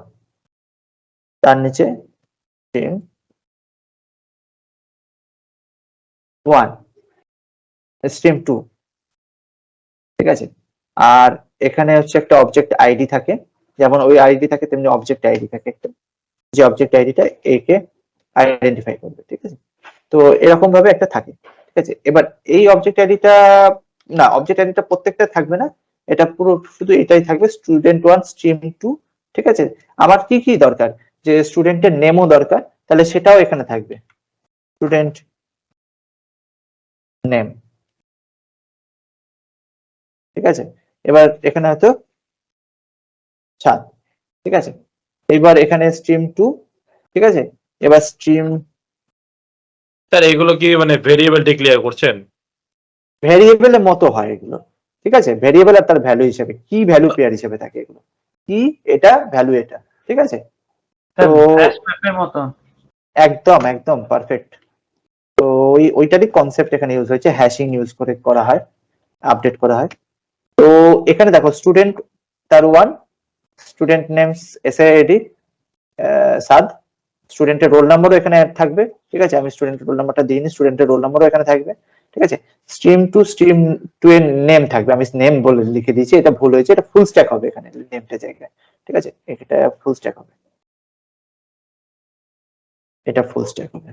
তার নিচে স্ট্রিম 1, স্ট্রিম 2। ঠিক আছে, আর এখানে হচ্ছে একটা অবজেক্ট আইডি থাকে, যেমন ওই আইডি থাকে তেমনি অবজেক্ট আইডি থাকে একটা, যে অবজেক্ট আইডিটা একে আইডেন্টিফাই করবে। ঠিক আছে, তো এরকম ভাবে একটা থাকে। ঠিক আছে, এবার এই অবজেক্ট আইডিটা, না অবজেক্ট আইডিটা প্রত্যেকটা থাকবে না, এটা পুরো শুধু এটাই থাকবে স্টুডেন্ট 1 স্ট্রিম 2। ঠিক আছে, আমার কি কি দরকার, যে স্টুডেন্টের নেমও দরকার, তাহলে সেটাও এখানে থাকবে, স্টুডেন্ট নেম। ঠিক আছে, এবার এখানে হয়তো ছাদ। ঠিক আছে, এবার এখানে স্ট্রিম 2। ঠিক আছে, এবার স্ট্রিম, স্যার এগুলো কি মানে ভেরিয়েবল ডিক্লেয়ার করছেন? ভ্যারিয়েবলের মতো হয় এগুলো। ঠিক আছে, ভ্যারিয়েবল আর তার ভ্যালু হিসেবে, কি ভ্যালু পেয়ার হিসেবে থাকে এগুলো, কি এটা ভ্যালু এটা। ঠিক আছে, তো হ্যাশ ম্যাপের মতো। একদম একদম পারফেক্ট। তো ওইটারই কনসেপ্ট এখানে ইউজ হয়েছে, হ্যাশিং ইউজ করে করা হয়, আপডেট করা হয়। তো এখানে দেখো স্টুডেন্ট তার 1, স্টুডেন্ট নেমস এসআইডি সাদ, স্টুডেন্টের রোল নাম্বারও এখানে থাকবে। ঠিক আছে, আমি স্টুডেন্টের রোল নাম্বারটা দিইনি, স্টুডেন্টের রোল নাম্বারও এখানে থাকবে। ঠিক আছে, স্ট্রিম 2 এর নেম থাকবে, আমি নেম বলে লিখে দিয়েছি, এটা ভুল হয়েছে, এটা ফুল স্ট্যাক হবে এখানে নেমটা জায়গায়। ঠিক আছে, এটা ফুল স্ট্যাক হবে। এটা ফুল স্ট্যাক হবে।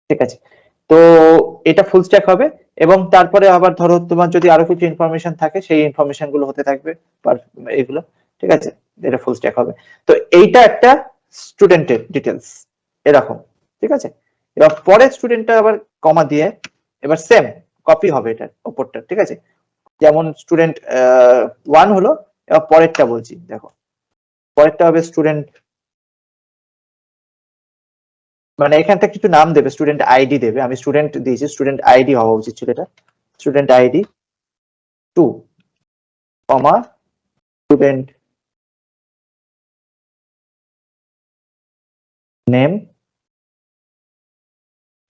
ঠিক আছে, তো এটা ফুল স্ট্যাক হবে এবং তারপরে আবার ধরো তোমার যদি আরো কিছু ইনফরমেশন থাকে সেই ইনফরমেশন গুলো হতে থাকবে এগুলো। ঠিক আছে, এটা ফুল স্ট্যাক হবে। তো এইটা একটা স্টুডেন্টের ডিটেলস এরকম। ঠিক আছে, এবার পরের স্টুডেন্টটা আবার কমা দিয়ে এবার সেম কপি হবে এটার ওপরটা। ঠিক আছে, যেমন স্টুডেন্ট 1 হলো, এবার পরেরটা বলছি দেখো, পরেরটা হবে স্টুডেন্ট, মানে এখান থেকে কিছু নাম দেবে, স্টুডেন্ট আইডি দেবে, আমি স্টুডেন্ট দিয়েছি, স্টুডেন্ট আইডি হওয়া উচিত ছিল এটা, স্টুডেন্ট আইডি 2 কমা স্টুডেন্ট নেম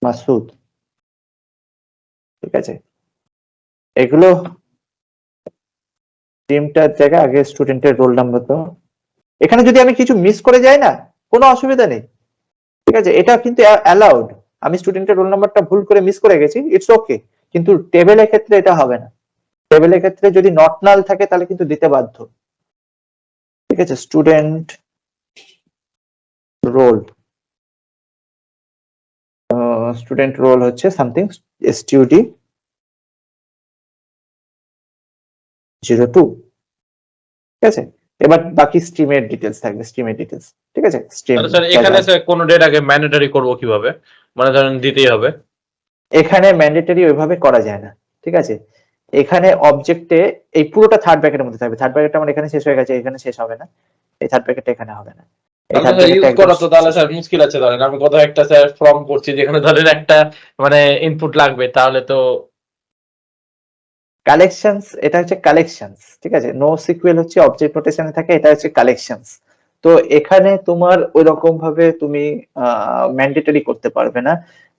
মাসুদ। ঠিক আছে, এগুলো টিমটার জায়গায় আগে স্টুডেন্টের রোল নাম্বার তো, এখানে যদি আমি কিছু মিস করে যাই না কোনো অসুবিধা নেই। ঠিক আছে, এটা কিন্তু অ্যালাউড, আমি স্টুডেন্টের রোল নাম্বারটা ভুল করে মিস করে গেছি, ইটস ওকে, কিন্তু টেবিলের ক্ষেত্রে এটা হবে না। টেবিলের ক্ষেত্রে যদি নট নাল থাকে তাহলে কিন্তু দিতে বাধ্য। ঠিক আছে, স্টুডেন্ট রোল, স্টুডেন্ট রোল হচ্ছে সামথিং স্টুডি 02। ঠিক আছে, এবার বাকি স্ট্রিমের ডিটেলস থাকবে, স্ট্রিমের ডিটেলস। ঠিক আছে, স্ট্রিম স্যার এখানে স্যার কোন ডেটাকে ম্যান্ডেটরি করব কিভাবে, মানে ধরেন দিতেই হবে? এখানে ম্যান্ডেটরি ওইভাবে করা যায় না। ঠিক আছে, এখানে অবজেক্টে এই পুরোটা থার্ড ব্র্যাকেটের মধ্যে থাকবে, থার্ড ব্র্যাকেটটা আমার এখানে শেষ হয়ে গেছে, এখানে শেষ হবে না, এই থার্ড ব্র্যাকেটটা এখানে হবে না, এই থার্ড ইউজ ব্র্যাকেটটা করা তো তাহলে স্যার মুশকিল আছে। ধরেন আমি কোথাও একটা স্যার ফর্ম করছি যেখানে ধরেন একটা মানে ইনপুট লাগবে, তাহলে তো কালেকশনস, এটা হচ্ছে কালেকশনস। ঠিক আছে, নো সিকুয়েল হচ্ছে অবজেক্ট নোটেশনে থাকে, এটা হচ্ছে কালেকশনস। তো এখানে তোমার ওইরকম ভাবে তুমি ম্যান্ডেটরি করতে পারবে না,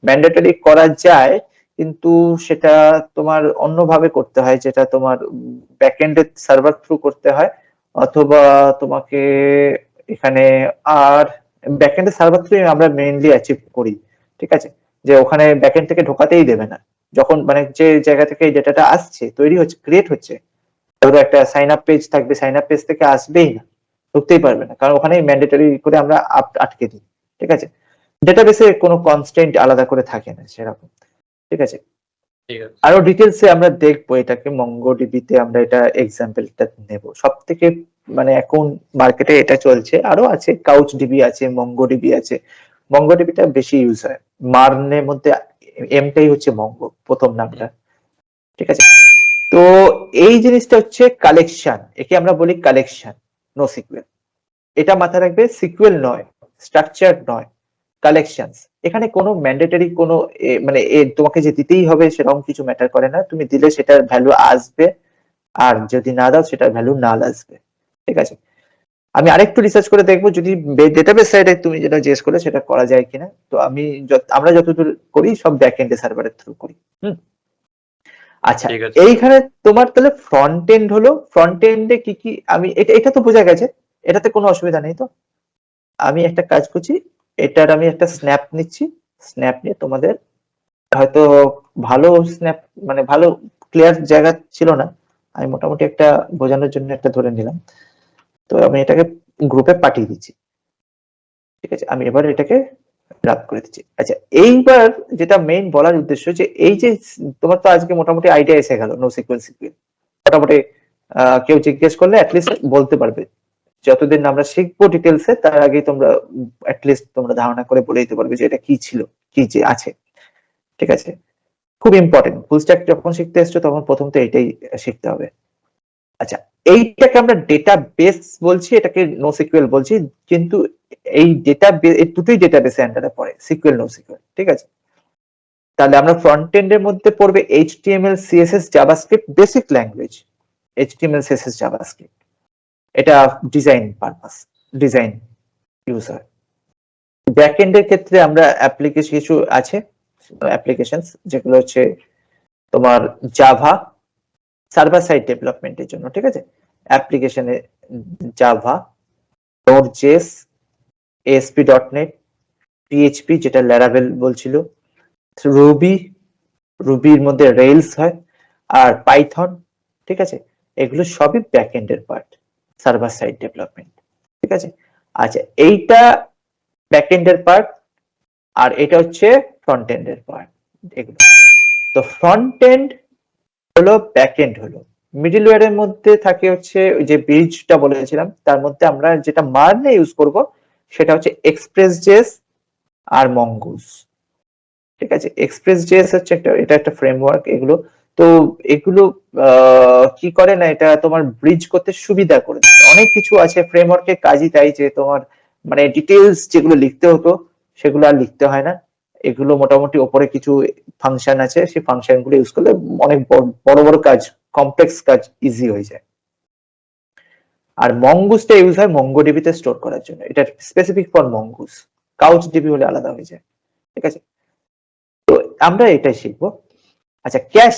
ম্যান্ডেটরি করা যায় কিন্তু সেটা তোমার অন্যভাবে করতে হয়, যেটা তোমার ব্যাকএন্ডের সার্ভার থ্রু করতে হয়, অথবা তোমাকে এখানে আর ব্যাকএন্ডের সার্ভার থ্রু আমরা মেইনলি অ্যাচিভ করি। ঠিক আছে, যে ওখানে ব্যাকএন্ড থেকে ঢোকাতেই দেবে না, যখন মানে যে জায়গা থেকে এই ডেটাটা আসছে তৈরি হচ্ছে ক্রিয়েট হচ্ছে, ধরো একটা সাইন আপ পেজ থাকবে, সাইন আপ পেজ থেকে আসবেই না, ঢুকতেই পারবে না, কারণ ওখানে ম্যান্ডেটরি করে আমরা আটকে দিই। ঠিক আছে, ডেটাবেসে কোনো কনস্ট্যান্ট আলাদা করে থাকে না সেরকম। ঠিক আছে, ঠিক আছে। আরো ডিটেলসে আমরা দেখবো এটাকে, মঙ্গোডিবিতে আমরা এটা এক্সাম্পলটা নেব। সব থেকে মানে এখন মার্কেটে এটা চলছে, আরো আছে কাউচ ডিবি আছে, মঙ্গোডিবি আছে, মঙ্গোডিবিটা বেশি ইউজ হয়, মার্নের মধ্যে এমটাই হচ্ছে মঙ্গো প্রথম নামটা। ঠিক আছে, তো এই জিনিসটা হচ্ছে কালেকশন, একে আমরা বলি কালেকশন, নো সিকুয়েল। এটা মাথায় রাখবে, সিকুয়েল নয়, স্ট্রাকচার নয়, কালেকশনস। এখানে কোনো ম্যান্ডেটরি কোনো মানে তোমাকে যে দিতেই হবে সেরকম কিছু ম্যাটার করে না, তুমি দিলে সেটার ভ্যালু আসবে, আর যদি না দাও সেটার ভ্যালু নাল আসবে। ঠিক আছে, আমি আরেকটু রিসার্চ করে দেখবো যদি ডেটাবেস সাইডে তুমি যেটা জিজ্ঞেস করলে সেটা করা যায় কিনা। তো আমরা যতদূর করি সব ব্যাকএন্ডে সার্ভারের থ্রু করি। আচ্ছা, ঠিক আছে। এইখানে তোমার তাহলে ফ্রন্ট এন্ড হলো, ফ্রন্ট এন্ডে কি কি আমি এটা তো বোঝা গেছে, এটাতে কোনো অসুবিধা নেই তো। আমি একটা কাজ করছি, এটার আমি একটা স্ন্যাপ নিচ্ছি, স্ন্যাপ নিয়ে তোমাদের হয়তো ভালো স্ন্যাপ মানে ভালো ক্লিয়ার জায়গা ছিল না, আমি মোটামুটি একটা বোঝানোর জন্য একটা ধরে নিলাম। তো আমি এটাকে গ্রুপে পাঠিয়ে দিচ্ছি। ঠিক আছে, আমি এবার এটাকে রান করে দিচ্ছি। আচ্ছা, এইবার যেটা মেইন বলার উদ্দেশ্য যে এই যে তোমার তো আজকে মোটামুটি আইডিয়া এসে গেল নো সিকুয়েল সিকুয়েল, মোটামুটি কেউ জিজ্ঞেস করলে অ্যাটলিস্ট বলতে পারবে। যতদিন আমরা শিখবো ডিটেলসে তার আগে তোমরা অ্যাটলিস্ট তোমরা ধারণা করে বলে দিতে পারবে যে এটা কি ছিল, কি যে আছে। ঠিক আছে, খুব ইম্পর্টেন্ট, ফুল স্ট্যাক যখন শিখতে এসছো তখন প্রথম তো এটাই শিখতে হবে। আচ্ছা, এইটাকে আমরা ডেটাবেস বলছি, এটাকে নো সিকুয়েল বলছি, কিন্তু এই এই দুটোই ডেটাবেসে আন্ডারে পড়ে, সিকুয়েল নো সিকুয়েল। ঠিক আছে, তাহলে আমরা ফ্রন্ট এন্ডের মধ্যে পড়বে HTML CSS JavaScript basic language, HTML CSS JavaScript, এটা ডিজাইন পারপাস, ডিজাইন ইউজ হয়। ব্যাক এন্ডের ক্ষেত্রে আমরা অ্যাপ্লিকেশন কিছু আছে, অ্যাপ্লিকেশনস যেগুলো হচ্ছে তোমার জাভা সার্ভার সাইড ডেভেলপমেন্টের জন্য। ঠিক আছে, অ্যাপ্লিকেশনে জাভা, নোড.js, ASP.NET, PHP যেটা ল্যারাভেল বলছিল, রুবির মধ্যে রেইলস হয়, আর পাইথন। ঠিক আছে, এগুলো সবই ব্যাক এন্ডের পার্ট। সার্ভার সাইড ডেভেলপমেন্ট, ঠিক আছে। আচ্ছা, এইটা ব্যাক এন্ডের পার্ট আর এটা হচ্ছে ফ্রন্ট এন্ডের পার্ট। এগুলো তো ফ্রন্ট এন্ড হলো, ব্যাক এন্ড হলো। মিডলওয়্যার এর মধ্যে থাকে হচ্ছে ওই যে ব্রিজটা বলেছিলাম, তার মধ্যে আমরা যেটা মারনে ইউজ করব সেটা হচ্ছে এক্সপ্রেস জেএস আর মঙ্গুস, ঠিক আছে। এক্সপ্রেস জেএস হচ্ছে এটা একটা ফ্রেমওয়ার্ক। এগুলো তো এগুলো কি করে না, এটা তোমার ব্রিজ করতে সুবিধা করে দেয়। অনেক কিছু আছে ফ্রেমওয়ার্কের কাজই তাই, যে তোমার মানে ডিটেলস যেগুলো লিখতে হতো সেগুলো আর লিখতে হয় না। এগুলো মোটামুটি ওপরে কিছু ফাংশন আছে, সেই ফাংশন গুলো ইউজ করলে অনেক বড় বড় কাজ, কমপ্লেক্স কাজ ইজি হয়ে যায়। আর মঙ্গুসটা ইউজ হয় মঙ্গোডিবি তে স্টোর করার জন্য, এটা specific for mongoose. Couch DB হলে আলাদা হয়ে যায়, ঠিক আছে। তো আমরা এটাই শিখবো। আচ্ছা, ক্যাশ